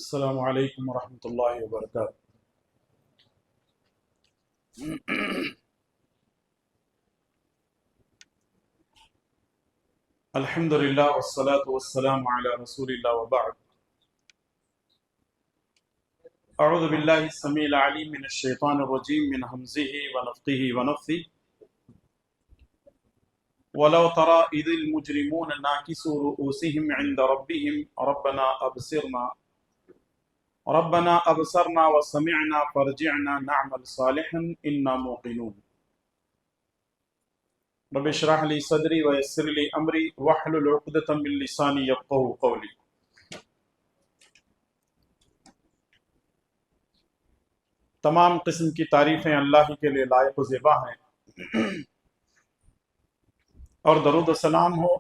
السلام علیکم ورحمۃ اللہ وبرکاتہ۔ الحمد للہ والصلاة والسلام علی رسول اللہ وبعد۔ اعوذ باللہ السمیع العلیم من الشیطان الرجیم من حمزہ ونفخہ ونفثہ۔ ولو ترى إذ المجرمون ناكسوا رؤوسهم عند ربهم ربنا أبصرنا وسمعنا فارجعنا نعمل صالحا إنا موقنون۔ رب اشرح لي صدري ويسر لي أمري واحلل عقدة من لساني يفقهوا قولي۔ تمام قسم کی تعریفیں اللہ ہی کے لیے لائق و زیبا ہیں، اور درود و سلام ہو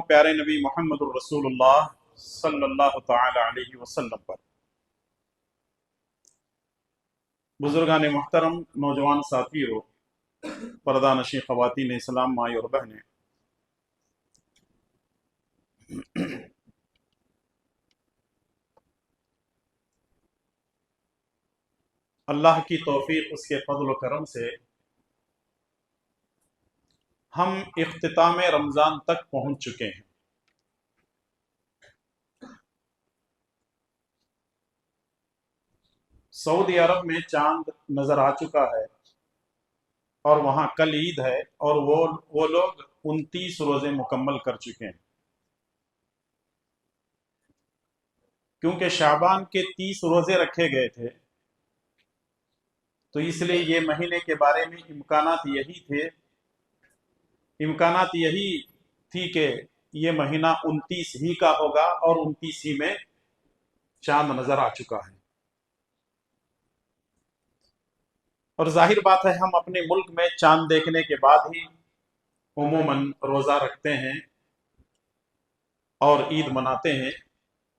پیارے نبی محمد الرسول اللہ صلی اللہ تعالی علیہ وسلم پر۔ بزرگان محترم، نوجوان ساتھیو، پردہ نشین خواتین اسلام، مائی اور بہنیں، اللہ کی توفیق، اس کے فضل و کرم سے ہم اختتام رمضان تک پہنچ چکے ہیں۔ سعودی عرب میں چاند نظر آ چکا ہے، اور وہاں کل عید ہے، اور وہ لوگ 29 روزے مکمل کر چکے ہیں، کیونکہ شعبان کے 30 روزے رکھے گئے تھے، تو اس لیے یہ مہینے کے بارے میں امکانات یہی تھی کہ یہ مہینہ 29 ہی کا ہوگا، اور 29 ہی میں چاند نظر آ چکا ہے۔ اور ظاہر بات ہے، ہم اپنے ملک میں چاند دیکھنے کے بعد ہی عموماً روزہ رکھتے ہیں اور عید مناتے ہیں،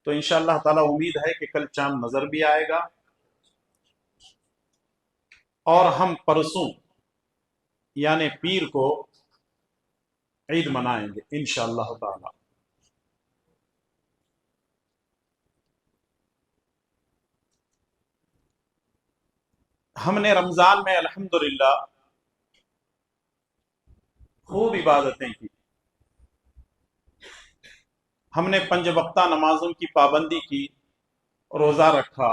تو انشاءاللہ تعالی امید ہے کہ کل چاند نظر بھی آئے گا، اور ہم پرسوں یعنی پیر کو عید منائیں گے انشاءاللہ تعالی۔ ہم نے رمضان میں الحمدللہ خوب عبادتیں کی، ہم نے 5 وقتہ نمازوں کی پابندی کی، روزہ رکھا،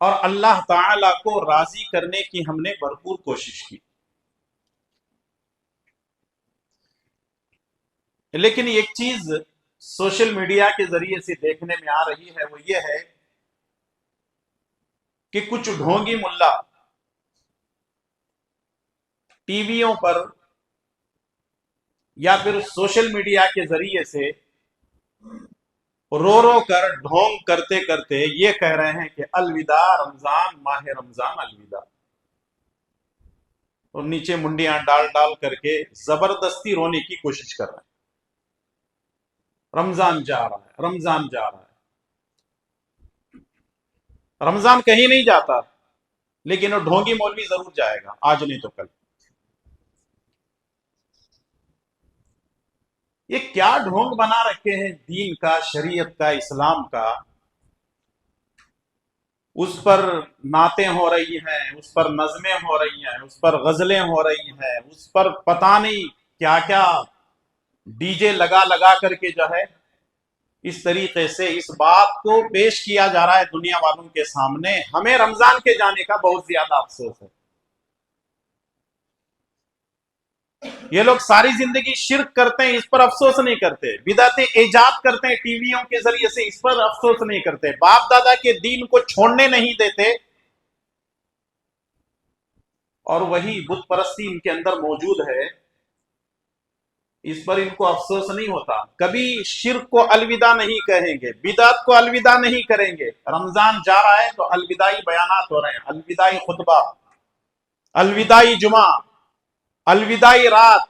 اور اللہ تعالی کو راضی کرنے کی ہم نے بھرپور کوشش کی۔ لیکن ایک چیز سوشل میڈیا کے ذریعے سے دیکھنے میں آ رہی ہے، وہ یہ ہے کہ کچھ ڈھونگی ملا ٹی ویوں پر یا پھر سوشل میڈیا کے ذریعے سے رو رو کر ڈھونگ کرتے کرتے یہ کہہ رہے ہیں کہ الوداع رمضان، ماہ رمضان الوداع، اور نیچے منڈیاں ڈال ڈال کر کے زبردستی رونے کی کوشش کر رہے ہیں۔ رمضان جا رہا ہے، رمضان جا رہا ہے۔ رمضان کہیں نہیں جاتا، لیکن وہ ڈھونگی مولوی ضرور جائے گا، آج نہیں تو کل۔ یہ کیا ڈھونگ بنا رکھے ہیں دین کا، شریعت کا، اسلام کا؟ اس پر نعتیں ہو رہی ہیں، اس پر نظمیں ہو رہی ہیں، اس پر غزلیں ہو رہی ہیں، اس پر پتہ نہیں کیا کیا ڈی جے لگا لگا کر کے جو ہے اس طریقے سے اس بات کو پیش کیا جا رہا ہے دنیا والوں کے سامنے۔ ہمیں رمضان کے جانے کا بہت زیادہ افسوس ہے۔ یہ لوگ ساری زندگی شرک کرتے ہیں، اس پر افسوس نہیں کرتے، بدعتیں ایجاد کرتے ہیں ٹی ویوں کے ذریعے سے، اس پر افسوس نہیں کرتے، باپ دادا کے دین کو چھوڑنے نہیں دیتے، اور وہی بت پرستی ان کے اندر موجود ہے، اس پر ان کو افسوس نہیں ہوتا۔ کبھی شرک کو الوداع نہیں کہیں گے، بدعت کو الوداع نہیں کریں گے۔ رمضان جا رہا ہے تو الوداعی بیانات ہو رہے ہیں، الوداعی خطبہ، الوداعی جمعہ، الوداعی رات،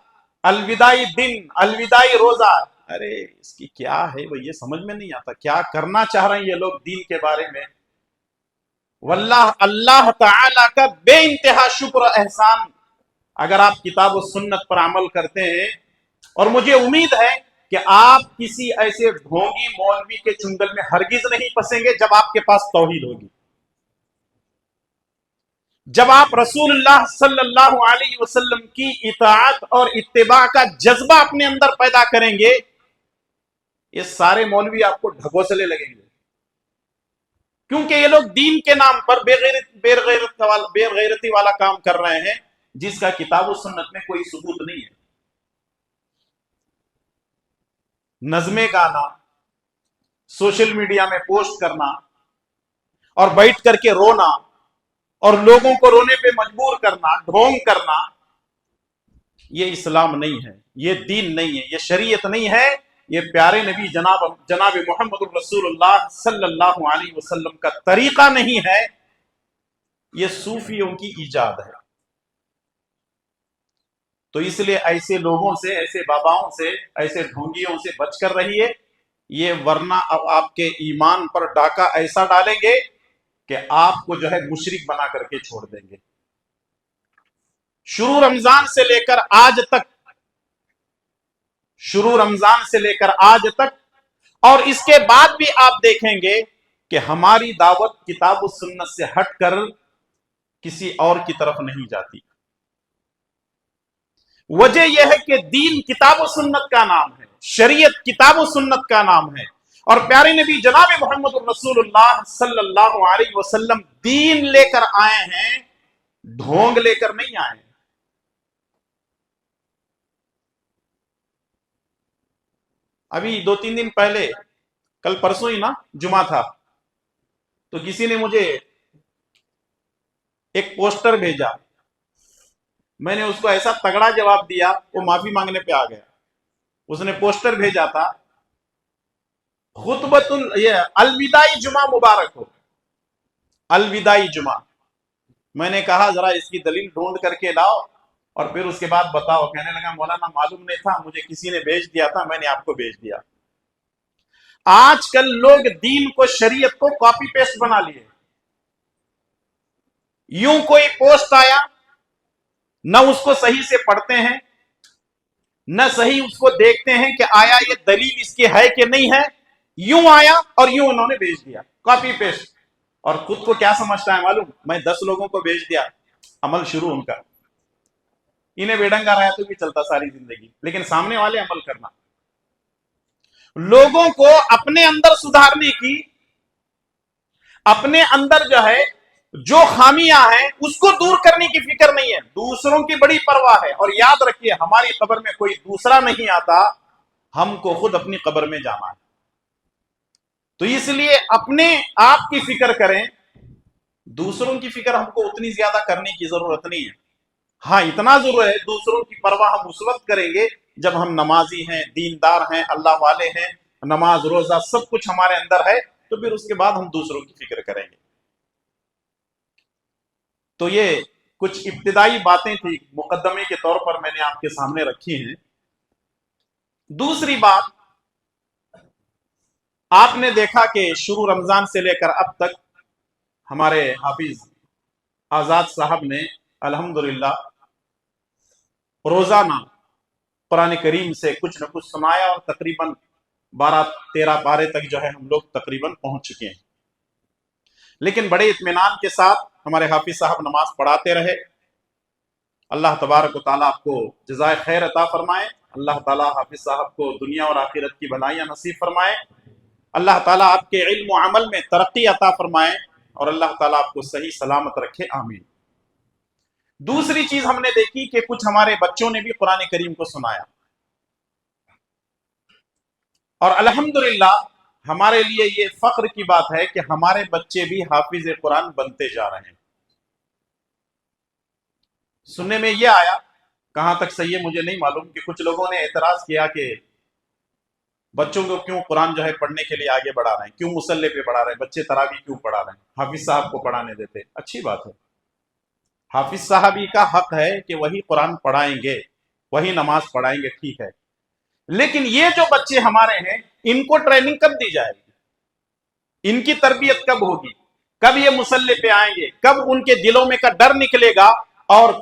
الوداعی دن، الوداعی روزہ۔ ارے اس کی کیا ہے وہ، یہ سمجھ میں نہیں آتا کیا کرنا چاہ رہے ہیں یہ لوگ دین کے بارے میں۔ واللہ اللہ تعالی کا بے انتہا شکر و احسان اگر آپ کتاب و سنت پر عمل کرتے ہیں، اور مجھے امید ہے کہ آپ کسی ایسے ڈھونگی مولوی کے چنگل میں ہرگز نہیں پھنسیں گے جب آپ کے پاس توحید ہوگی، جب آپ رسول اللہ صلی اللہ علیہ وسلم کی اطاعت اور اتباع کا جذبہ اپنے اندر پیدا کریں گے، یہ سارے مولوی آپ کو ڈھکوسلے لگیں گے، کیونکہ یہ لوگ دین کے نام پر بے غیرتی والا کام کر رہے ہیں جس کا کتاب و سنت میں کوئی ثبوت نہیں ہے۔ نظمیں گانا، سوشل میڈیا میں پوسٹ کرنا اور بیٹھ کر کے رونا اور لوگوں کو رونے پہ مجبور کرنا، ڈھونگ کرنا، یہ اسلام نہیں ہے، یہ دین نہیں ہے، یہ شریعت نہیں ہے، یہ پیارے نبی جناب محمد الرسول اللہ صلی اللہ علیہ وسلم کا طریقہ نہیں ہے، یہ صوفیوں کی ایجاد ہے۔ تو اس لیے ایسے لوگوں سے، ایسے باباؤں سے، ایسے ڈھونگیوں سے بچ کر رہیے، یہ ورنہ اب آپ کے ایمان پر ڈاکہ ایسا ڈالیں گے کہ آپ کو جو ہے مشرک بنا کر کے چھوڑ دیں گے۔ شروع رمضان سے لے کر آج تک اور اس کے بعد بھی آپ دیکھیں گے کہ ہماری دعوت کتاب و سنت سے ہٹ کر کسی اور کی طرف نہیں جاتی۔ وجہ یہ ہے کہ دین کتاب و سنت کا نام ہے، شریعت کتاب و سنت کا نام ہے، اور پیارے نبی جناب محمد الرسول اللہ صلی اللہ علیہ وسلم دین لے کر آئے ہیں، ڈھونگ لے کر نہیں آئے ہیں۔ ابھی 2-3 دن پہلے، کل پرسوں ہی نا جمعہ تھا، تو کسی نے مجھے ایک پوسٹر بھیجا، میں نے اس کو ایسا تگڑا جواب دیا، وہ معافی مانگنے پہ آ گیا۔ اس نے پوسٹر بھیجا تھا، الوداعی جمعہ مبارک ہو، الوداعی جمعہ۔ میں نے کہا ذرا اس کی دلیل ڈھونڈ کر کے لاؤ اور پھر اس کے بعد بتاؤ۔ کہنے لگا مولانا معلوم نہیں تھا، مجھے کسی نے بھیج دیا تھا، میں نے آپ کو بھیج دیا۔ آج کل لوگ دین کو، شریعت کو کاپی پیسٹ بنا لیے۔ یوں کوئی پوسٹ آیا، نہ اس کو صحیح سے پڑھتے ہیں، نہ صحیح اس کو دیکھتے ہیں کہ آیا یہ دلیل اس کی ہے کہ نہیں ہے، یوں آیا اور یوں انہوں نے بھیج دیا، کاپی پیسٹ۔ اور خود کو کیا سمجھتا ہے معلوم؟ میں 10 لوگوں کو بھیج دیا، عمل شروع ان کا۔ انہیں بیڈنگا رہا تو بھی چلتا ساری زندگی، لیکن سامنے والے عمل کرنا۔ لوگوں کو اپنے اندر سدھارنے کی، اپنے اندر جو ہے جو خامیاں ہیں اس کو دور کرنے کی فکر نہیں ہے، دوسروں کی بڑی پرواہ ہے۔ اور یاد رکھیے، ہماری قبر میں کوئی دوسرا نہیں آتا، ہم کو خود اپنی قبر میں جانا ہے۔ تو اس لیے اپنے آپ کی فکر کریں، دوسروں کی فکر ہم کو اتنی زیادہ کرنے کی ضرورت نہیں ہے۔ ہاں اتنا ضرور ہے، دوسروں کی پرواہ ہم اس وقت کریں گے جب ہم نمازی ہیں، دیندار ہیں، اللہ والے ہیں، نماز روزہ سب کچھ ہمارے اندر ہے، تو پھر اس کے بعد ہم دوسروں کی فکر کریں گے۔ تو یہ کچھ ابتدائی باتیں تھی، مقدمے کے طور پر میں نے آپ کے سامنے رکھی ہیں۔ دوسری بات، آپ نے دیکھا کہ شروع رمضان سے لے کر اب تک ہمارے حافظ آزاد صاحب نے الحمدللہ روزانہ قرآن کریم سے کچھ نہ کچھ سنایا، اور تقریباً 12-13 پارے تک جو ہے ہم لوگ تقریباً پہنچ چکے ہیں۔ لیکن بڑے اطمینان کے ساتھ ہمارے حافظ صاحب نماز پڑھاتے رہے۔ اللہ تبارک و تعالیٰ آپ کو جزائے خیر عطا فرمائے، اللہ تعالیٰ حافظ صاحب کو دنیا اور آخرت کی بھلائیاں نصیب فرمائے، اللہ تعالیٰ آپ کے علم و عمل میں ترقی عطا فرمائے، اور اللہ تعالیٰ آپ کو صحیح سلامت رکھے، آمین۔ دوسری چیز ہم نے دیکھی کہ کچھ ہمارے بچوں نے بھی قرآن کریم کو سنایا، اور الحمدللہ ہمارے لیے یہ فخر کی بات ہے کہ ہمارے بچے بھی حافظ قرآن بنتے جا رہے ہیں۔ سننے میں یہ آیا، کہاں تک صحیح ہے مجھے نہیں معلوم، کہ کچھ لوگوں نے اعتراض کیا کہ بچوں کو کیوں قرآن جو ہے پڑھنے کے لیے آگے بڑھا رہے ہیں، کیوں مصلی پہ پڑھا رہے ہیں، بچے تراویح کیوں پڑھا رہے ہیں، حافظ صاحب کو پڑھانے دیتے۔ اچھی بات ہے، حافظ صاحب ہی کا حق ہے کہ وہی قرآن پڑھائیں گے، وہی نماز پڑھائیں گے، ٹھیک ہے، لیکن یہ جو بچے ہمارے ہیں ان کو ٹریننگ کب دی جائے گی؟ ان کی تربیت کب ہوگی؟ کب یہ مصلی پہ آئیں گے؟ کب ان کے دلوں میں کا ڈر نکلے گا اور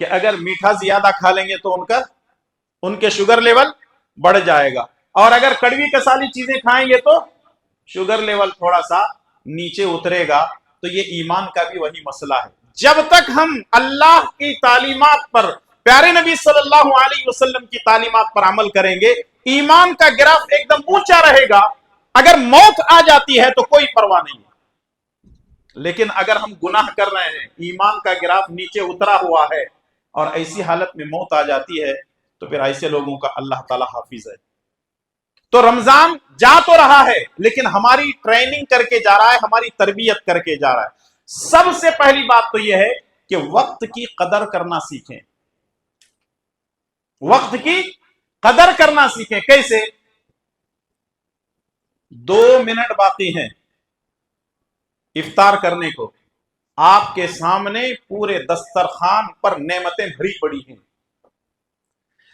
کہ اگر میٹھا زیادہ کھا لیں گے تو ان کے شوگر لیول بڑھ جائے گا، اور اگر کڑوی کسالی چیزیں کھائیں گے تو شوگر لیول تھوڑا سا نیچے اترے گا۔ تو یہ ایمان کا بھی وہی مسئلہ ہے، جب تک ہم اللہ کی تعلیمات پر، پیارے نبی صلی اللہ علیہ وسلم کی تعلیمات پر عمل کریں گے، ایمان کا گراف ایک دم اونچا رہے گا۔ اگر موت آ جاتی ہے تو کوئی پرواہ نہیں ہے، لیکن اگر ہم گناہ کر رہے ہیں، ایمان کا گراف نیچے اترا ہوا ہے اور ایسی حالت میں موت آ جاتی ہے، تو پھر ایسے لوگوں کا اللہ تعالی حافظ ہے۔ تو رمضان جا تو رہا ہے لیکن ہماری ٹریننگ کر کے جا رہا ہے، ہماری تربیت کر کے جا رہا ہے۔ سب سے پہلی بات تو یہ ہے کہ وقت کی قدر کرنا سیکھیں، وقت کی قدر کرنا سیکھیں۔ کیسے؟ 2 منٹ باقی ہیں افطار کرنے کو، آپ کے سامنے پورے دسترخوان پر نعمتیں بھری پڑی ہیں،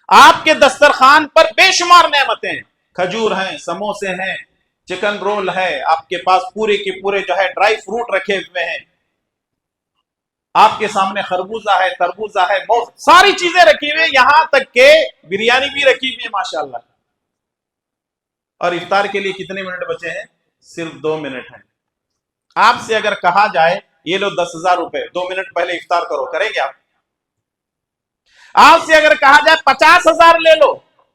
آپ کے دسترخوان پر بے شمار نعمتیں ہیں، کھجور ہیں، سموسے ہیں، چکن رول ہے، آپ کے پاس پورے کے پورے جو ہے ڈرائی فروٹ رکھے ہوئے ہیں، آپ کے سامنے خربوزہ ہے، تربوزہ ہے، بہت ساری چیزیں رکھی ہوئی ہیں، یہاں تک کہ بریانی بھی رکھی ہوئی ہے ماشاءاللہ۔ اور افطار کے لیے کتنے منٹ بچے ہیں؟ صرف 2 منٹ ہیں۔ آپ سے اگر کہا جائے یہ لو 10,000 روپے، 2 منٹ پہلے افطار کرو، کریں گے آپ؟ آپ سے اگر کہا جائے 50,000 لے لو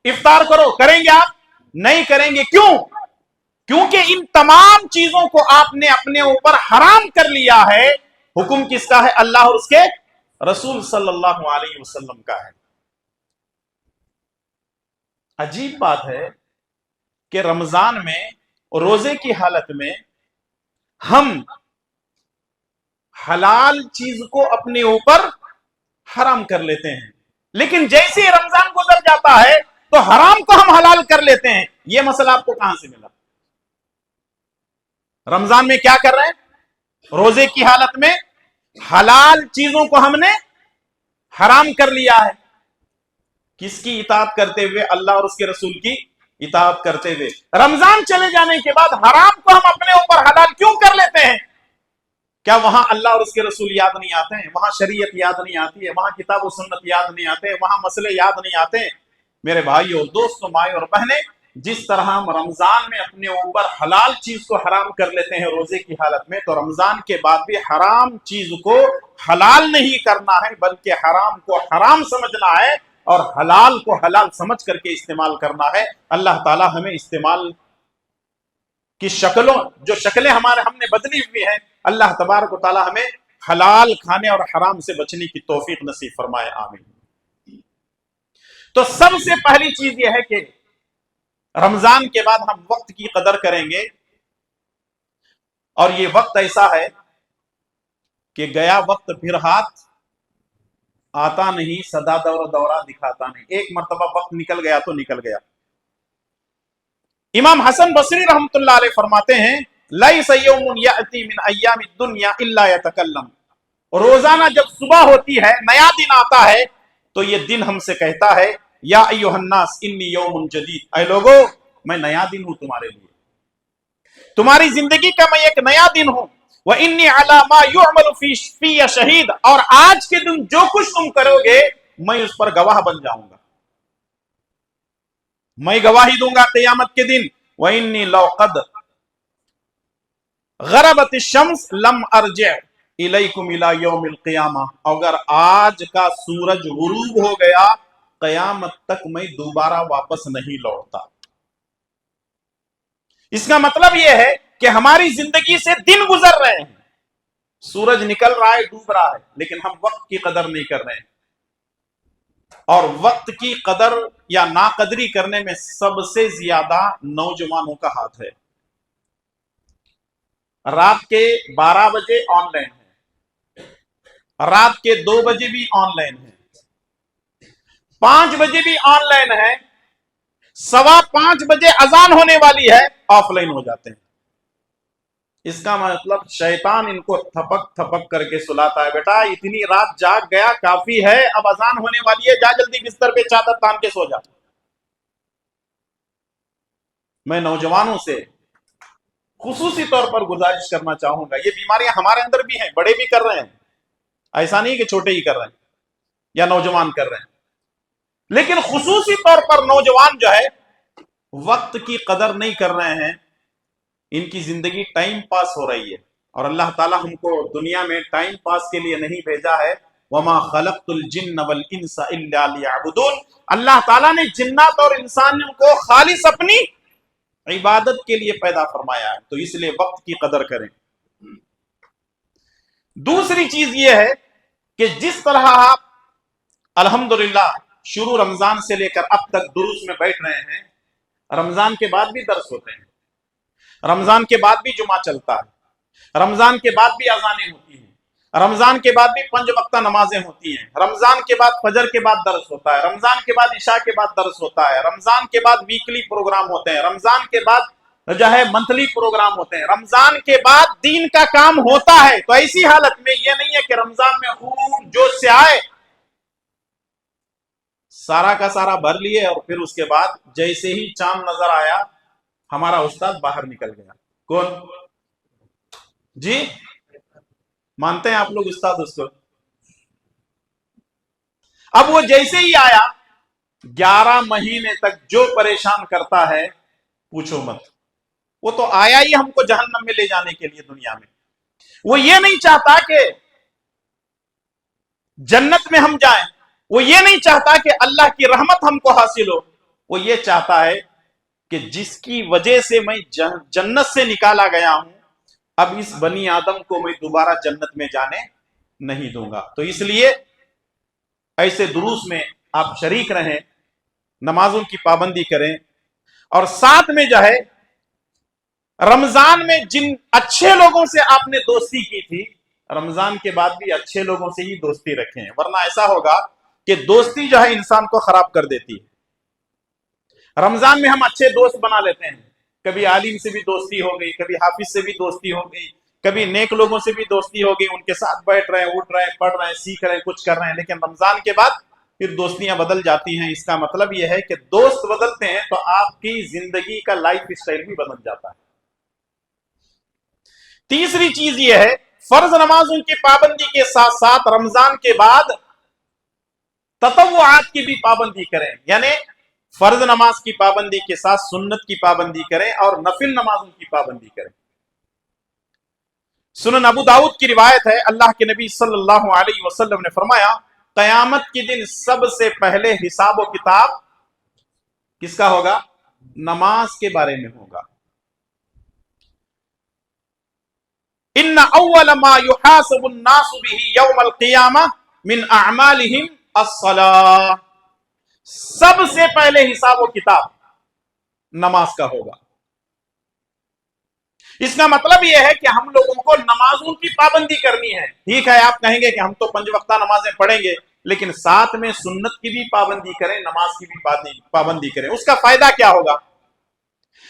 افطار کرو، کریں گے آپ؟ نہیں کریں گے۔ کیوں؟ کیونکہ ان تمام چیزوں کو آپ نے اپنے اوپر حرام کر لیا ہے۔ حکم کس کا ہے؟ اللہ اور اس کے رسول صلی اللہ علیہ وسلم کا ہے۔ عجیب بات ہے کہ رمضان میں روزے کی حالت میں ہم حلال چیز کو اپنے اوپر حرام کر لیتے ہیں، لیکن جیسے ہی رمضان گزر جاتا ہے تو حرام کو ہم حلال کر لیتے ہیں۔ یہ مسئلہ آپ کو کہاں سے ملا؟ رمضان میں کیا کر رہے ہیں؟ روزے کی حالت میں حلال چیزوں کو ہم نے حرام کر لیا ہے۔ کس کی اطاعت کرتے ہوئے؟ اللہ اور اس کے رسول کی اطاعت کرتے ہوئے۔ رمضان چلے جانے کے بعد حرام کو ہم اپنے اوپر حلال کیوں کر لیتے ہیں؟ کیا وہاں اللہ اور اس کے رسول یاد نہیں آتے ہیں؟ وہاں شریعت یاد نہیں آتی ہے؟ وہاں کتاب و سنت یاد نہیں آتے ہیں؟ وہاں مسئلے یاد نہیں آتے ہیں؟ میرے بھائیوں، دوستوں، مائیں اور بہنیں، جس طرح ہم رمضان میں اپنے اوپر حلال چیز کو حرام کر لیتے ہیں روزے کی حالت میں، تو رمضان کے بعد بھی حرام چیز کو حلال نہیں کرنا ہے، بلکہ حرام کو حرام سمجھنا ہے اور حلال کو حلال سمجھ کر کے استعمال کرنا ہے۔ اللہ تعالی ہمیں استعمال کی شکلوں، جو شکلیں ہم نے بدلی ہوئی ہیں، اللہ تبارک و تعالی ہمیں حلال کھانے اور حرام سے بچنے کی توفیق نصیب فرمائے، آمین۔ تو سب سے پہلی چیز یہ ہے کہ رمضان کے بعد ہم وقت کی قدر کریں گے، اور یہ وقت ایسا ہے کہ گیا وقت پھر ہاتھ آتا نہیں، سدا دورہ دکھاتا نہیں۔ ایک مرتبہ وقت نکل گیا تو نکل گیا۔ امام حسن بصری رحمۃ اللہ علیہ فرماتے ہیں، لَيْسَ يَوْمٌ يَأْتِي مِنْ أَيَّامِ الدُّنْيَا إِلَّا يَتَكَلَّمُ۔ روزانہ جب صبح ہوتی ہے، نیا دن آتا ہے، تو یہ دن ہم سے کہتا ہے، یا ایھا الناس انی یوم جدید، اے لوگو میں نیا دن ہوں تمہارے لیے، تمہاری زندگی کا میں ایک نیا دن ہوں۔ وَإِنِّي عَلَى مَا يُعْمَلُ فِيَّ شَهِيدٌ، اور آج کے دن جو کچھ تم کرو گے میں اس پر گواہ بن جاؤں گا، میں گواہی دوں گا قیامت کے دن۔ وَإِنِّي لَوْ قَدْ غَرَبَتِ الشَّمْسُ لَمْ أَرْجِعْ إِلَيْكُمْ إِلَى يَوْمِ الْقِيَامَةِ، اگر آج کا سورج غروب ہو گیا قیامت تک میں دوبارہ واپس نہیں لوٹتا۔ اس کا مطلب یہ ہے کہ ہماری زندگی سے دن گزر رہے ہیں، سورج نکل رہا ہے، ڈوب رہا ہے، لیکن ہم وقت کی قدر نہیں کر رہے ہیں۔ اور وقت کی قدر یا ناقدری کرنے میں سب سے زیادہ نوجوانوں کا ہاتھ ہے۔ رات کے 12 بجے آن لائن ہے، رات کے 2 بجے بھی آن لائن ہے، 5 بجے بھی آن لائن ہے، 5:15 بجے اذان ہونے والی ہے، آف لائن ہو جاتے ہیں۔ اس کا مطلب شیطان ان کو تھپک تھپک کر کے سلاتا ہے، بیٹا اتنی رات جاگ گیا کافی ہے، اب اذان ہونے والی ہے، جا جلدی بستر پہ چادر تان کے سو جا۔ میں نوجوانوں سے خصوصی طور پر گزارش کرنا چاہوں گا، یہ بیماریاں ہمارے اندر بھی ہیں، بڑے بھی کر رہے ہیں، ایسا نہیں کہ چھوٹے ہی کر رہے ہیں۔ یا نوجوان کر رہے ہیں. لیکن خصوصی طور پر نوجوان جو ہے وقت کی قدر نہیں کر رہے ہیں. ان کی زندگی ٹائم پاس ہو رہی ہے، اور اللہ تعالیٰ ہم کو دنیا میں ٹائم پاس کے لیے نہیں بھیجا ہے. وما خلقت الجن والانس الا لیعبدون. اللہ تعالیٰ نے جنات اور انسانوں کو خالص اپنی عبادت کے لیے پیدا فرمایا ہے، تو اس لیے وقت کی قدر کریں. دوسری چیز یہ ہے کہ جس طرح آپ الحمدللہ شروع رمضان سے لے کر اب تک دروس میں بیٹھ رہے ہیں، رمضان کے بعد بھی درس ہوتے ہیں، رمضان کے بعد بھی جمعہ چلتا ہے، رمضان کے بعد بھی اذانیں ہوتی ہیں، رمضان کے بعد بھی 5 وقتہ نمازیں ہوتی ہیں، رمضان کے بعد فجر کے بعد درس ہوتا ہے، رمضان کے بعد عشاء کے بعد درس ہوتا ہے، رمضان کے بعد ویکلی پروگرام ہوتے ہیں، رمضان کے بعد جو ہے منتھلی پروگرام ہوتے ہیں، رمضان کے بعد دین کا کام ہوتا ہے. تو ایسی حالت میں یہ نہیں ہے کہ رمضان میں خوب جوش سے آئے، سارا کا سارا بھر لیے، اور پھر اس کے بعد جیسے ہی چاند نظر آیا ہمارا استاد باہر نکل گیا. کون جی مانتے ہیں آپ لوگ استاد اس کو؟ اب وہ جیسے ہی آیا 11 مہینے تک جو پریشان کرتا ہے پوچھو مت. وہ تو آیا ہی ہم کو جہنم میں لے جانے کے لیے دنیا میں. وہ یہ نہیں چاہتا کہ جنت میں ہم جائیں، وہ یہ نہیں چاہتا کہ اللہ کی رحمت ہم کو حاصل ہو. وہ یہ چاہتا ہے کہ جس کی وجہ سے میں جنت سے نکالا گیا ہوں، اب اس بنی آدم کو میں دوبارہ جنت میں جانے نہیں دوں گا. تو اس لیے ایسے دروس میں آپ شریک رہیں، نمازوں کی پابندی کریں، اور ساتھ میں جو ہے رمضان میں جن اچھے لوگوں سے آپ نے دوستی کی تھی، رمضان کے بعد بھی اچھے لوگوں سے ہی دوستی رکھیں، ورنہ ایسا ہوگا کہ دوستی جو ہے انسان کو خراب کر دیتی ہے. رمضان میں ہم اچھے دوست بنا لیتے ہیں، کبھی عالم سے بھی دوستی ہو گئی، کبھی حافظ سے بھی دوستی ہو گئی، کبھی نیک لوگوں سے بھی دوستی ہو گئی، ان کے ساتھ بیٹھ رہے ہیں، اٹھ رہے ہیں، پڑھ رہے ہیں، سیکھ رہے ہیں، کچھ کر رہے ہیں. لیکن رمضان کے بعد پھر دوستیاں بدل جاتی ہیں. اس کا مطلب یہ ہے کہ دوست بدلتے ہیں تو آپ کی زندگی کا لائف اسٹائل بھی بدل جاتا ہے. تیسری چیز یہ ہے فرض نمازوں کی پابندی کے ساتھ ساتھ رمضان کے بعد تطوعات کی بھی پابندی کریں، یعنی فرض نماز کی پابندی کے ساتھ سنت کی پابندی کریں اور نفل نمازوں کی پابندی کریں. سنن ابو داؤد کی روایت ہے، اللہ کے نبی صلی اللہ علیہ وسلم نے فرمایا قیامت کے دن سب سے پہلے حساب و کتاب کس کا ہوگا؟ نماز کے بارے میں ہوگا. ان اول ما يحاسب الناس به يوم القيامه من اعمالهم الصلاة. سب سے پہلے حساب و کتاب نماز کا ہوگا. اس کا مطلب یہ ہے کہ ہم لوگوں کو نمازوں کی پابندی کرنی ہے. ٹھیک ہے آپ کہیں گے کہ ہم تو 5 وقتہ نمازیں پڑھیں گے، لیکن ساتھ میں سنت کی بھی پابندی کریں، نماز کی بھی پابندی کریں. اس کا فائدہ کیا ہوگا؟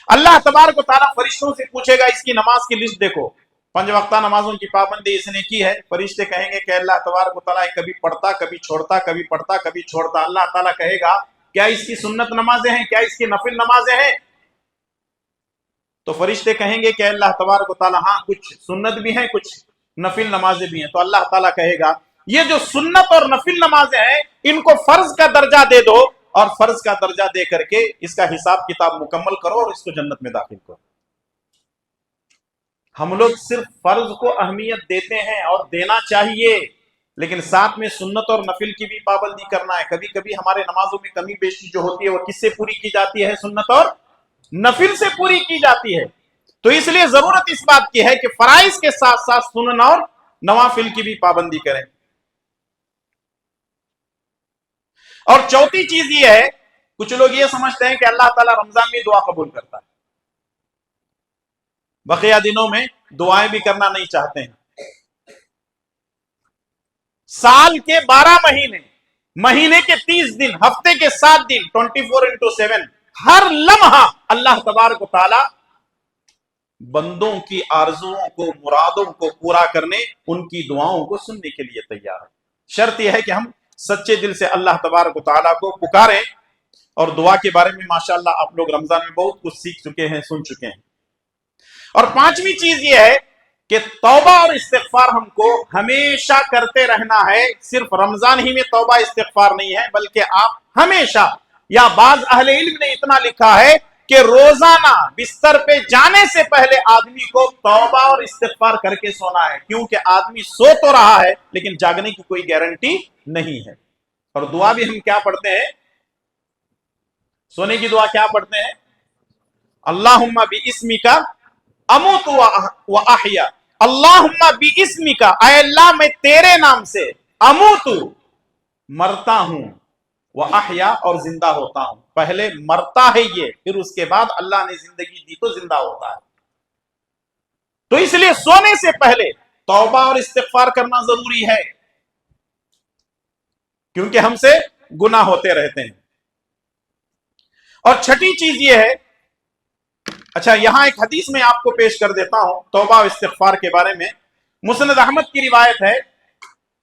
اللہ تبارک و تعالیٰ فرشتوں سے پوچھے گا اس کی نماز کی لسٹ دیکھو، 5 وقتہ نمازوں کی پابندی اس نے کی ہے. فرشتے کہیں گے کہ اللہ تبارک و تعالیٰ کبھی پڑھتا کبھی چھوڑتا، کبھی پڑھتا کبھی چھوڑتا. اللہ تعالیٰ کہے گا کیا اس کی سنت نمازیں ہیں، کیا اس کی نفل نمازیں ہیں؟ تو فرشتے کہیں گے کہ اللہ تبارک و تعالیٰ ہاں کچھ سنت بھی ہیں کچھ نفل نمازیں بھی ہیں. تو اللہ تعالیٰ کہے گا یہ جو سنت اور نفل نمازیں ہیں ان کو فرض کا درجہ دے دو، اور فرض کا درجہ دے کر کے اس کا حساب کتاب مکمل کرو اور اس کو جنت میں داخل کرو. ہم لوگ صرف فرض کو اہمیت دیتے ہیں اور دینا چاہیے، لیکن ساتھ میں سنت اور نفل کی بھی پابندی کرنا ہے. کبھی کبھی ہمارے نمازوں میں کمی بیشی جو ہوتی ہے وہ کس سے پوری کی جاتی ہے؟ سنت اور نفل سے پوری کی جاتی ہے. تو اس لیے ضرورت اس بات کی ہے کہ فرائض کے ساتھ ساتھ سنن اور نوافل کی بھی پابندی کریں. اور چوتھی چیز یہ ہے، کچھ لوگ یہ سمجھتے ہیں کہ اللہ تعالیٰ رمضان میں دعا قبول کرتا ہے، بقیہ دنوں میں دعائیں بھی کرنا نہیں چاہتے ہیں. سال کے 12 مہینے، مہینے کے 30 دن، ہفتے کے 7 دن، 24x7 ہر لمحہ اللہ تبارک و تعالی بندوں کی آرزوؤں کو، مرادوں کو پورا کرنے، ان کی دعاؤں کو سننے کے لیے تیار ہے. شرط یہ ہے کہ ہم سچے دل سے اللہ تبارک و تعالیٰ کو پکاریں. اور دعا کے بارے میں ماشاءاللہ آپ لوگ رمضان میں بہت کچھ سیکھ چکے ہیں، سن چکے ہیں. اور 5ویں چیز یہ ہے کہ توبہ اور استغفار ہم کو ہمیشہ کرتے رہنا ہے. صرف رمضان ہی میں توبہ استغفار نہیں ہے، بلکہ آپ ہمیشہ، یا بعض اہل علم نے اتنا لکھا ہے کہ روزانہ بستر پہ جانے سے پہلے آدمی کو توبہ اور استغفار کر کے سونا ہے، کیونکہ آدمی سو تو رہا ہے لیکن جاگنے کی کوئی گارنٹی نہیں ہے. اور دعا بھی ہم کیا پڑھتے ہیں؟ سونے کی دعا کیا پڑھتے ہیں؟ اللہم بِاسمک اموت و احیا. اللہم بِاسمک، اے اللہ میں تیرے نام سے، اموت مرتا ہوں، وہ احیا اور زندہ ہوتا ہوں. پہلے مرتا ہے یہ، پھر اس کے بعد اللہ نے زندگی دی تو زندہ ہوتا ہے. تو اس لیے سونے سے پہلے توبہ اور استغفار کرنا ضروری ہے، کیونکہ ہم سے گناہ ہوتے رہتے ہیں. اور چھٹی چیز یہ ہے، اچھا یہاں ایک حدیث میں آپ کو پیش کر دیتا ہوں توبہ اور استغفار کے بارے میں. مسند احمد کی روایت ہے،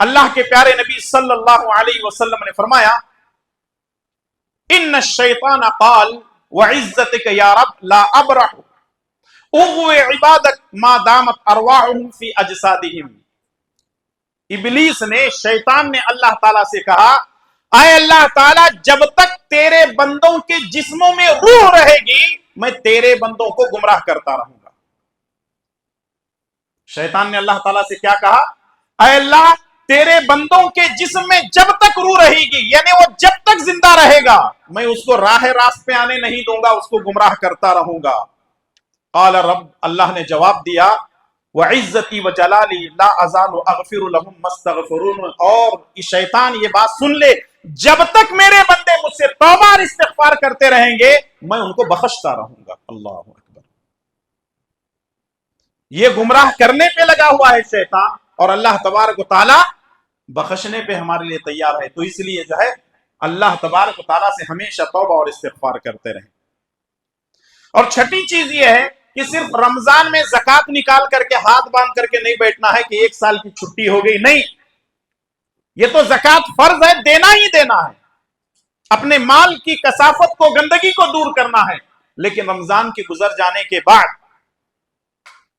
اللہ کے پیارے نبی صلی اللہ علیہ وسلم نے فرمایا، ان الشیطان قال وعزتک یا رب لا ابرح اغوی عبادک ما دامت ارواحهم فی اجسادہم. ابلیس نے، شیطان نے اللہ تعالیٰ سے کہا، اے اللہ تعالیٰ جب تک تیرے بندوں کے جسموں میں روح رہے گی میں تیرے بندوں کو گمراہ کرتا رہوں گا. شیطان نے اللہ تعالیٰ سے کیا کہا؟ اے اللہ تیرے بندوں کے جسم میں جب تک روح رہے گی، یعنی وہ جب تک زندہ رہے گا، میں اس کو راہ راست پہ آنے نہیں دوں گا، اس کو گمراہ کرتا رہوں گا. قال رب، اللہ نے جواب دیا، وعزتی وجلالی لا ازال اغفر لهم ما استغفرون. اور شیطان یہ بات سن لے، جب تک میرے بندے مجھ سے توبہ اور استغفار کرتے رہیں گے میں ان کو بخشتا رہوں گا. اللہ اکبر. یہ گمراہ کرنے پہ لگا ہوا ہے شیطان، اور اللہ تبارک و تعالی بخشنے پہ ہمارے لیے تیار ہے. تو اس لیے جو ہے اللہ تبارک و تعالی سے ہمیشہ توبہ اور استغفار کرتے رہیں. اور چھٹی چیز یہ ہے کہ صرف رمضان میں زکوٰۃ نکال کر کے ہاتھ باندھ کر کے نہیں بیٹھنا ہے کہ ایک سال کی چھٹی ہو گئی. نہیں، یہ تو زکوٰۃ فرض ہے، دینا ہی دینا ہے. اپنے مال کی کثافت کو، گندگی کو دور کرنا ہے. لیکن رمضان کی گزر جانے کے بعد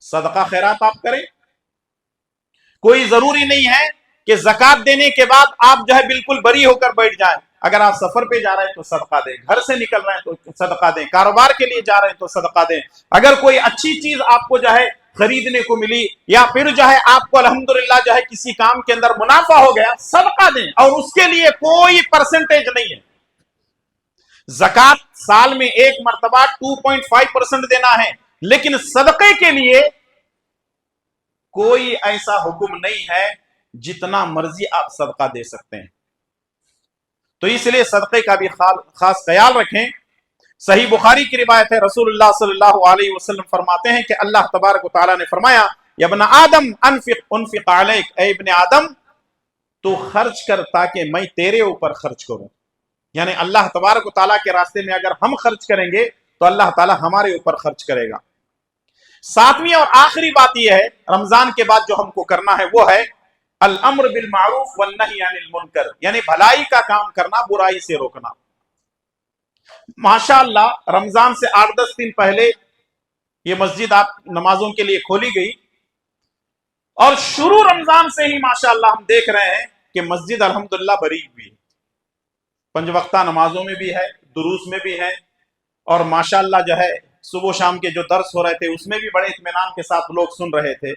صدقہ خیرات آپ کریں. کوئی ضروری نہیں ہے کہ زکوٰۃ دینے کے بعد آپ جو ہے بالکل بری ہو کر بیٹھ جائیں. اگر آپ سفر پہ جا رہے ہیں تو صدقہ دیں، گھر سے نکل رہے ہیں تو صدقہ دیں، کاروبار کے لیے جا رہے ہیں تو صدقہ دیں. اگر کوئی اچھی چیز آپ کو جو ہے خریدنے کو ملی، یا پھر جو ہے آپ کو الحمدللہ جو ہے کسی کام کے اندر منافع ہو گیا، صدقہ دیں، اور اس کے لیے کوئی پرسنٹیج نہیں ہے. زکوٰۃ سال میں ایک مرتبہ 2.5% دینا ہے، لیکن صدقے کے لیے کوئی ایسا حکم نہیں ہے، جتنا مرضی آپ صدقہ دے سکتے ہیں. تو اس لیے صدقے کا بھی خاص خیال رکھیں. صحیح بخاری کی روایت ہے، رسول اللہ صلی اللہ علیہ وسلم فرماتے ہیں کہ اللہ تبارک و تعالیٰ نے فرمایا، یا ابن آدم انفق علیک، اے ابن آدم تو خرچ کر تاکہ میں تیرے اوپر خرچ کروں. یعنی اللہ تبارک و تعالیٰ کے راستے میں اگر ہم خرچ کریں گے تو اللہ تعالیٰ ہمارے اوپر خرچ کرے گا. ساتویں اور آخری بات یہ ہے رمضان کے بعد جو ہم کو کرنا ہے، وہ ہے الامر بالمعروف والنہی عن المنکر، یعنی بھلائی کا کام کرنا، برائی سے روکنا. ماشاءاللہ رمضان سے 8-10 دن پہلے یہ مسجد آپ نمازوں کے لیے کھولی گئی، اور شروع رمضان سے ہی ماشاءاللہ ہم دیکھ رہے ہیں کہ مسجد الحمدللہ بھری ہوئی ہے. 5 وقتہ نمازوں میں بھی ہے، دروس میں بھی ہے، اور ماشاءاللہ جو ہے صبح و شام کے جو درس ہو رہے تھے اس میں بھی بڑے اطمینان کے ساتھ لوگ سن رہے تھے.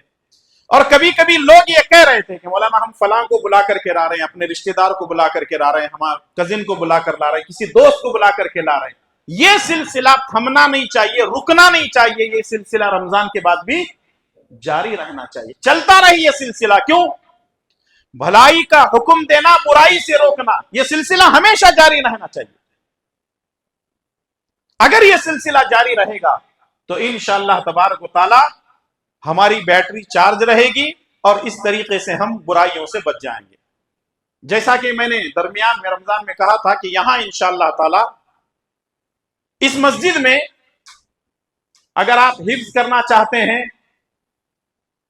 اور کبھی کبھی لوگ یہ کہہ رہے تھے کہ مولانا ہم فلاں کو بلا کر کے لا رہے ہیں، اپنے رشتہ دار کو بلا کر کے لا رہے ہیں، ہمارے کزن کو بلا کر لا رہے ہیں، کسی دوست کو بلا کر کے لا رہے ہیں. یہ سلسلہ تھمنا نہیں چاہیے، رکنا نہیں چاہیے. یہ سلسلہ رمضان کے بعد بھی جاری رہنا چاہیے، چلتا رہے یہ سلسلہ. کیوں؟ بھلائی کا حکم دینا، برائی سے روکنا، یہ سلسلہ ہمیشہ جاری رہنا چاہیے. اگر یہ سلسلہ جاری رہے گا تو انشاءاللہ تبارک و تعالی ہماری بیٹری چارج رہے گی، اور اس طریقے سے ہم برائیوں سے بچ جائیں گے. جیسا کہ میں نے درمیان میں رمضان میں کہا تھا کہ یہاں انشاءاللہ تعالی اس مسجد میں اگر آپ حفظ کرنا چاہتے ہیں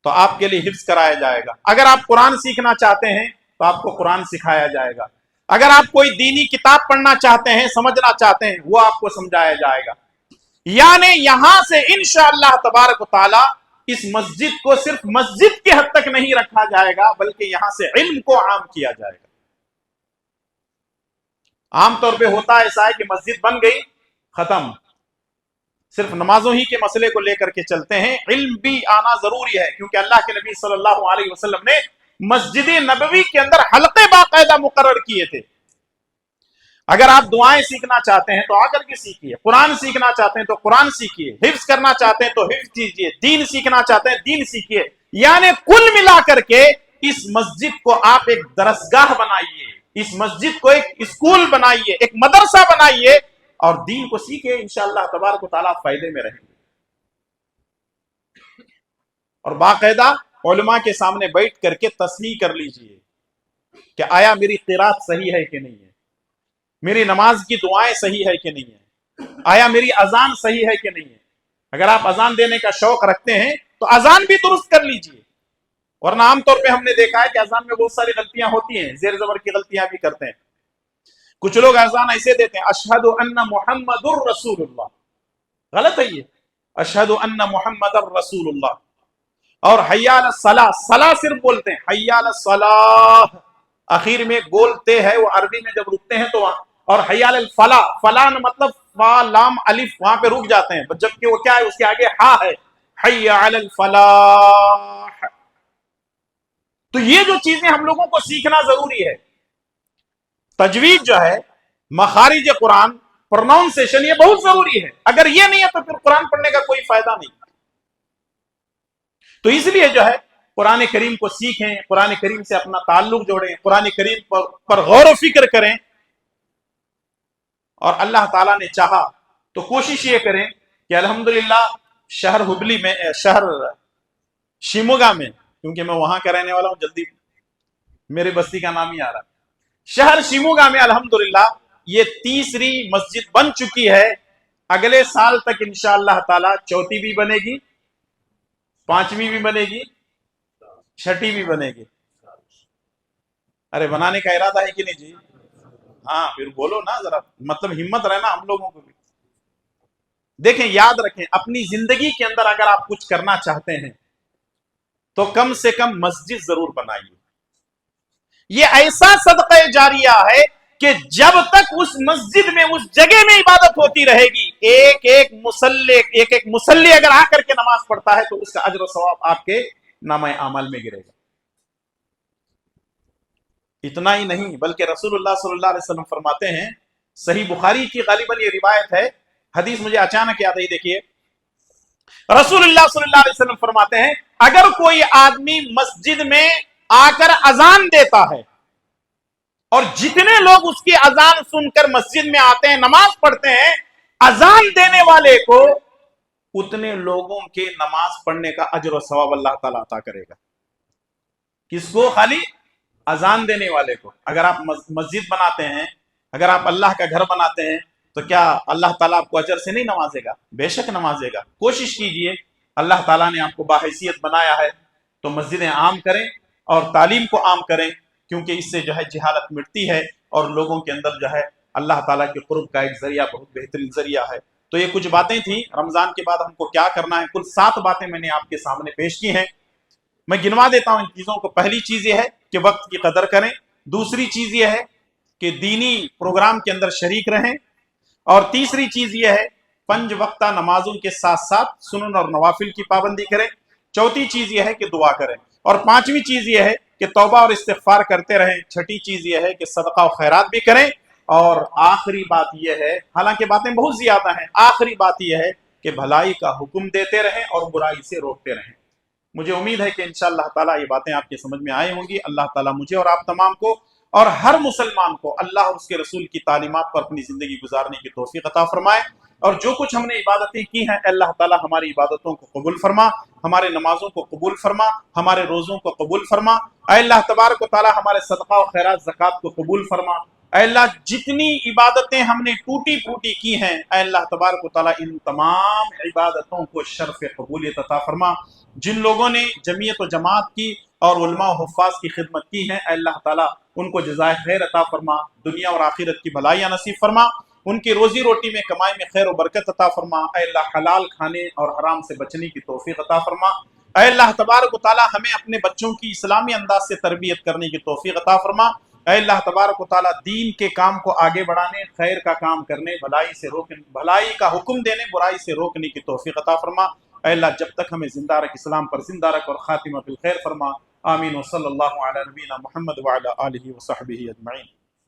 تو آپ کے لیے حفظ کرایا جائے گا. اگر آپ قرآن سیکھنا چاہتے ہیں تو آپ کو قرآن سکھایا جائے گا. اگر آپ کوئی دینی کتاب پڑھنا چاہتے ہیں، سمجھنا چاہتے ہیں، وہ آپ کو سمجھایا جائے گا. یعنی یہاں سے انشاءاللہ تبارک و تعالی اس مسجد کو صرف مسجد کے حد تک نہیں رکھا جائے گا بلکہ یہاں سے علم کو عام کیا جائے گا۔ عام طور پہ ہوتا ایسا ہے کہ مسجد بن گئی، ختم، صرف نمازوں ہی کے مسئلے کو لے کر کے چلتے ہیں۔ علم بھی آنا ضروری ہے، کیونکہ اللہ کے نبی صلی اللہ علیہ وسلم نے مسجد نبوی کے اندر حلقے باقاعدہ مقرر کیے تھے۔ اگر آپ دعائیں سیکھنا چاہتے ہیں تو آ کر کے سیکھیے، قرآن سیکھنا چاہتے ہیں تو قرآن سیکھیے، حفظ کرنا چاہتے ہیں تو حفظ کیجیے، دین سیکھنا چاہتے ہیں دین سیکھیے۔ یعنی کل ملا کر کے اس مسجد کو آپ ایک درسگاہ بنائیے، اس مسجد کو ایک اسکول بنائیے، ایک مدرسہ بنائیے اور دین کو سیکھے، انشاءاللہ تبارک و تعالیٰ فائدے میں رہیں گے۔ اور باقاعدہ علماء کے سامنے بیٹھ کر کے تصحیح کر لیجئے کہ آیا میری قرات صحیح ہے کہ نہیں ہے، میری نماز کی دعائیں صحیح ہے کہ نہیں ہے، آیا میری اذان صحیح ہے کہ نہیں ہے۔ اگر آپ اذان دینے کا شوق رکھتے ہیں تو اذان بھی درست کر لیجئے، ورنہ عام طور پہ ہم نے دیکھا ہے کہ اذان میں بہت ساری غلطیاں ہوتی ہیں، زیر زبر کی غلطیاں بھی کرتے ہیں۔ کچھ لوگ اذان ایسے دیتے ہیں اشہد ان محمد الرسول اللہ، غلط ہے یہ، اشہد ان محمد الرسول اللہ۔ اور حی علی الصلاۃ، صلاح صرف بولتے ہیں، حی علی الصلاۃ اخیر میں بولتے ہیں، وہ عربی میں جب رکتے ہیں تو وہاں، اور حی علی الفلاح، فلاح مطلب فا لام الف وہاں پہ رک جاتے ہیں، جبکہ وہ کیا ہے، اس کے آگے ہا ہے، حی علی الفلاح۔ تو یہ جو چیزیں ہم لوگوں کو سیکھنا ضروری ہے۔ تجوید جو ہے، مخارج قرآن، پروننسیشن، یہ بہت ضروری ہے۔ اگر یہ نہیں ہے تو پھر قرآن پڑھنے کا کوئی فائدہ نہیں۔ تو اس لیے جو ہے قرآن کریم کو سیکھیں، قرآن کریم سے اپنا تعلق جوڑیں، قرآن کریم پر غور و فکر کریں، اور اللہ تعالیٰ نے چاہا تو کوشش یہ کریں کہ الحمدللہ شہر ہبلی میں، شہر شیموگا میں، کیونکہ میں وہاں کا رہنے والا ہوں، جلدی میرے بستی کا نام ہی آ رہا ہے، شہر شیموگا میں الحمدللہ یہ تیسری مسجد بن چکی ہے۔ اگلے سال تک انشاءاللہ تعالیٰ چوتھی بھی بنے گی، پانچویں بھی بنے گی، چھٹی بھی بنے گی۔ ارے بنانے کا ارادہ ہے کہ نہیں جی؟ ہاں پھر بولو نا ذرا، مطلب ہمت رہنا ہم لوگوں کو بھی۔ دیکھیں، یاد رکھیں، اپنی زندگی کے اندر اگر آپ کچھ کرنا چاہتے ہیں تو کم سے کم مسجد ضرور بنائیے۔ یہ ایسا صدقہ جاریہ ہے کہ جب تک اس مسجد میں، اس جگہ میں عبادت ہوتی رہے گی، ایک ایک مصلی اگر آ کر کے نماز پڑھتا ہے تو اس کا اجر و ثواب آپ کے نامہ اعمال میں گرے گا۔ اتنا ہی نہیں بلکہ رسول اللہ صلی اللہ علیہ وسلم فرماتے ہیں، صحیح بخاری کی غالباً یہ روایت ہے، حدیث مجھے اچانک یاد آئی، دیکھیے رسول اللہ صلی اللہ علیہ وسلم فرماتے ہیں اگر کوئی آدمی مسجد میں آ کر اذان دیتا ہے اور جتنے لوگ اس کی اذان سن کر مسجد میں آتے ہیں، نماز پڑھتے ہیں، اذان دینے والے کو اتنے لوگوں کے نماز پڑھنے کا اجر و ثواب اللہ تعالیٰ عطا کرے گا۔ کس کو؟ خالی اذان دینے والے کو۔ اگر آپ مسجد بناتے ہیں، اگر آپ اللہ کا گھر بناتے ہیں تو کیا اللہ تعالیٰ آپ کو اجر سے نہیں نوازے گا؟ بے شک نوازے گا۔ کوشش کیجئے، اللہ تعالیٰ نے آپ کو باحیثیت بنایا ہے تو مسجدیں عام کریں اور تعلیم کو عام کریں، کیونکہ اس سے جو ہے جہالت مٹتی ہے اور لوگوں کے اندر جو ہے اللہ تعالیٰ کے قرب کا ایک ذریعہ، بہت بہترین ذریعہ ہے۔ تو یہ کچھ باتیں تھیں، رمضان کے بعد ہم کو کیا کرنا ہے، کل 7 باتیں میں نے آپ کے سامنے پیش کی ہیں۔ میں گنوا دیتا ہوں ان چیزوں کو۔ پہلی چیز یہ ہے کہ وقت کی قدر کریں، دوسری چیز یہ ہے کہ دینی پروگرام کے اندر شریک رہیں، اور تیسری چیز یہ ہے 5 وقتہ نمازوں کے ساتھ ساتھ سنن اور نوافل کی پابندی کریں، چوتھی چیز یہ ہے کہ دعا کریں، اور 5ویں چیز یہ ہے کہ توبہ اور استغفار کرتے رہیں، چھٹی چیز یہ ہے کہ صدقہ و خیرات بھی کریں، اور آخری بات یہ ہے، حالانکہ باتیں بہت زیادہ ہیں، آخری بات یہ ہے کہ بھلائی کا حکم دیتے رہیں اور برائی سے روکتے رہیں۔ مجھے امید ہے کہ انشاءاللہ تعالیٰ یہ باتیں آپ کے سمجھ میں آئی ہوں گی۔ اللہ تعالیٰ مجھے اور آپ تمام کو اور ہر مسلمان کو اللہ اور اس کے رسول کی تعلیمات پر اپنی زندگی گزارنے کی توفیق عطا فرمائے، اور جو کچھ ہم نے عبادتیں کی ہیں اللہ تعالیٰ ہماری عبادتوں کو قبول فرما، ہمارے نمازوں کو قبول فرما، ہمارے روزوں کو قبول فرما، اے اللہ تبارک و تعالیٰ ہمارے صدقہ و خیرات زکوٰۃ کو قبول فرما، اے اللہ جتنی عبادتیں ہم نے ٹوٹی پھوٹی کی ہیں اے اللہ تبارک و تعالیٰ ان تمام عبادتوں کو شرف قبولیت عطا فرما۔ جن لوگوں نے جمعیت و جماعت کی اور علماء و حفاظ کی خدمت کی ہیں اے اللہ تعالیٰ ان کو جزائے خیر عطا فرما، دنیا اور آخرت کی بھلائیاں نصیب فرما، ان کی روزی روٹی میں کمائی میں خیر و برکت عطا فرما، اے اللہ حلال کھانے اور حرام سے بچنے کی توفیق عطا فرما، اے اللہ تبارک و تعالی ہمیں اپنے بچوں کی اسلامی انداز سے تربیت کرنے کی توفیق عطا فرما۔ اے اللہ تبارک و تعالی دین کے کام کو آگے بڑھانے، خیر کا کام کرنے، بھلائی کا حکم دینے، برائی سے روکنے کی توفیق عطا فرما۔ اے اللہ جب تک ہمیں زندہ رکھ، اسلام پر زندہ رکھ اور خاتمہ بالخیر فرما۔ آمین و صلی اللہ علی نبینا محمد وعلی آلہ وصحبہ اجمعین۔